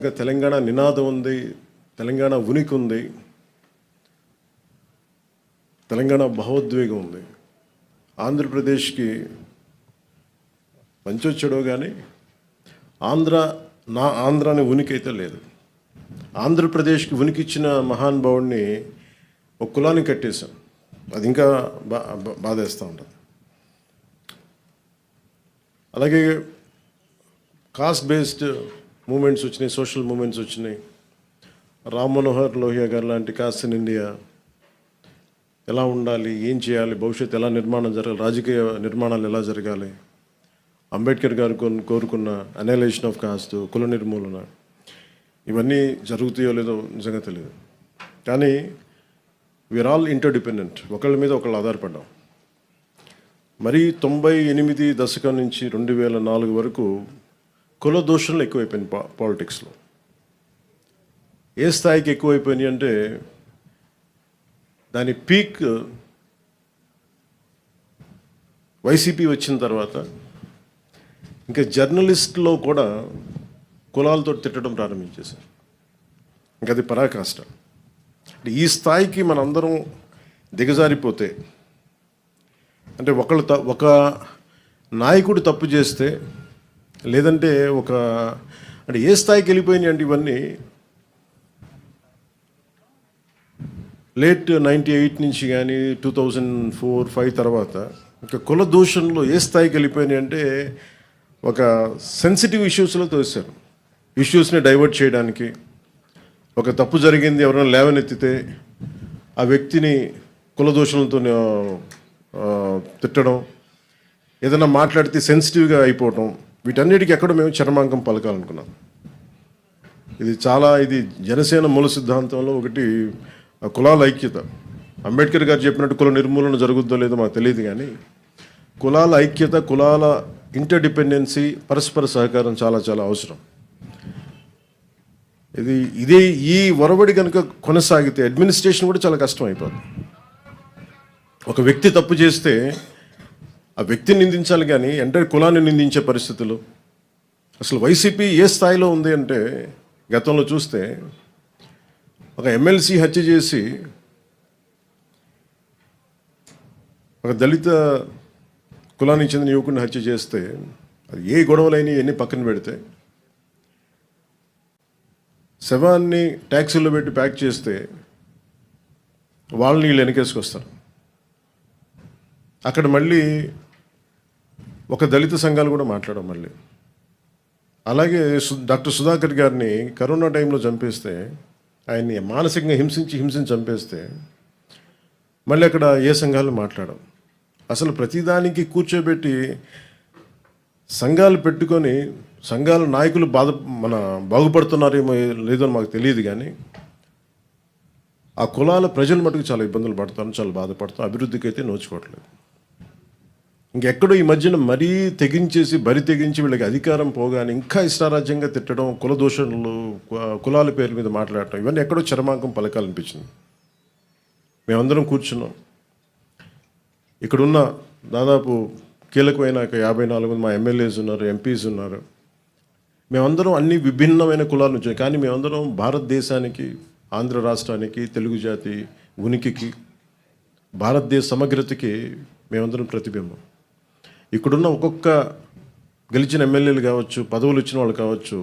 ఇంకా తెలంగాణ నినాదం ఉంది, తెలంగాణ ఉనికి ఉంది, తెలంగాణ భావోద్వేగం ఉంది. ఆంధ్రప్రదేశ్కి మంచి చెడో కానీ ఆంధ్ర అనే ఉనికి అయితే లేదు. ఆంధ్రప్రదేశ్కి ఉనికి ఇచ్చిన మహానుభావుడిని ఒక కులాన్ని కట్టేశాం. అది ఇంకా బాధేస్తూ ఉంటుంది. అలాగే కాస్ట్ బేస్డ్ మూమెంట్స్ వచ్చినాయి, సోషల్ మూమెంట్స్ వచ్చినాయి. రామ్ మనోహర్ లోహియా గారు లాంటి కాస్ట్ ఇన్ ఇండియా ఎలా ఉండాలి, ఏం చేయాలి, భవిష్యత్తు ఎలా నిర్మాణం జరగాలి, రాజకీయ నిర్మాణాలు ఎలా జరగాలి, అంబేద్కర్ గారు కోరుకున్న అనలైజేషన్ ఆఫ్ కాస్ట్, కుల నిర్మూలన, ఇవన్నీ జరుగుతాయో లేదో నిజంగా తెలియదు. కానీ వీఆర్ ఆల్ ఇంటర్డిపెండెంట్, ఒకళ్ళ మీద ఒకళ్ళు ఆధారపడ్డాం. మరీ 98 దశకం నుంచి 2004 వరకు కుల దోషణలు ఎక్కువైపోయింది పాలిటిక్స్లో. ఏ స్థాయికి ఎక్కువైపోయినాయి అంటే దాని పీక్ వైసీపీ వచ్చిన తర్వాత ఇంకా జర్నలిస్ట్లో కూడా కులాలతో తిట్టడం ప్రారంభించేశారు. ఇంకా అది పరాకాష్ట. ఈ స్థాయికి మనందరం దిగజారిపోతే, అంటే ఒక నాయకుడు తప్పు చేస్తే, లేదంటే అంటే ఏ స్థాయికి వెళ్ళిపోయినాయి అంటే ఇవన్నీ లేట్ 98 నుంచి కానీ 2004-05 తర్వాత ఇంకా కుల దూషణలో ఏ స్థాయికి వెళ్ళిపోయినాయి అంటే ఒక సెన్సిటివ్ ఇష్యూస్లో తోసారు. ఇష్యూస్ని డైవర్ట్ చేయడానికి, ఒక తప్పు జరిగింది ఎవరైనా లేవనెత్తితే ఆ వ్యక్తిని కుల దూషణలతో తిట్టడం, ఏదైనా మాట్లాడితే సెన్సిటివ్గా అయిపోవటం, వీటన్నిటికీ ఎక్కడో మేము చరమాంకం పలకాలనుకున్నాం. ఇది జనసేన మూల సిద్ధాంతంలో ఒకటి కులాల ఐక్యత. అంబేద్కర్ గారు చెప్పినట్టు కుల నిర్మూలన జరుగుద్దో లేదో మాకు తెలియదు, కానీ కులాల ఐక్యత, కులాల ఇంటర్డిపెండెన్సీ, పరస్పర సహకారం చాలా చాలా అవసరం. ఈ ఒరవడి కనుక కొనసాగితే అడ్మినిస్ట్రేషన్ కూడా చాలా కష్టం అయిపోతుంది. ఒక వ్యక్తి తప్పు చేస్తే ఆ వ్యక్తిని నిందించాలి, కానీ ఎంటైర్ కులాన్ని నిందించే పరిస్థితులు. అసలు వైసీపీ ఏ స్థాయిలో ఉంది అంటే గతంలో చూస్తే ఒక ఎమ్మెల్సీ హత్య చేసి ఒక దళిత కులానికి చెందిన యువకుడిని హత్య చేస్తే అది ఏ గొడవలైనా ఎన్ని పక్కన పెడితే, శవాన్ని ట్యాక్సీలో పెట్టి ప్యాక్ చేస్తే వాళ్ళని వీళ్ళు వెనకేసుకొస్తారు. అక్కడ మళ్ళీ ఒక దళిత సంఘాలు కూడా మాట్లాడడం మళ్ళీ. అలాగే డాక్టర్ సుధాకర్ గారిని కరోనా టైంలో చంపేస్తే, ఆయన్ని మానసికంగా హింసించి చంపేస్తే మళ్ళీ అక్కడ ఏ సంఘాలు మాట్లాడడం. అసలు ప్రతిదానికి కూర్చోబెట్టి సంఘాలు పెట్టుకొని సంఘాల నాయకులు బాగుపడుతున్నారేమో లేదో మాకు తెలియదు, కానీ ఆ కులాల ప్రజలు మటుకు చాలా ఇబ్బందులు పడతారు, చాలా బాధపడతారు, అభివృద్ధికి అయితే నోచుకోవట్లేదు. ఇంకెక్కడో ఈ మధ్యన మరీ బరి తెగించి వీళ్ళకి అధికారం పోగానే ఇంకా ఇష్టారాజ్యంగా తిట్టడం, కుల దోషణలు, కులాల పేర్ల మీద మాట్లాడటం, ఇవన్నీ ఎక్కడో చరమాంకం పలకాలనిపించింది. మేమందరం కూర్చున్నాం. ఇక్కడున్న దాదాపు కీలకమైన 54 మంది మా ఎమ్మెల్యేస్ ఉన్నారు, ఎంపీస్ ఉన్నారు. మేమందరం అన్ని విభిన్నమైన కులాల నుంచి, కానీ మేమందరం భారతదేశానికి, ఆంధ్ర రాష్ట్రానికి, తెలుగు జాతి ఉనికికి, భారతదేశ సమగ్రతకి మేమందరం ప్రతిబింబం. ఇక్కడున్న ఒక్కొక్క గెలిచిన ఎమ్మెల్యేలు కావచ్చు, పదవులు ఇచ్చిన వాళ్ళు కావచ్చు,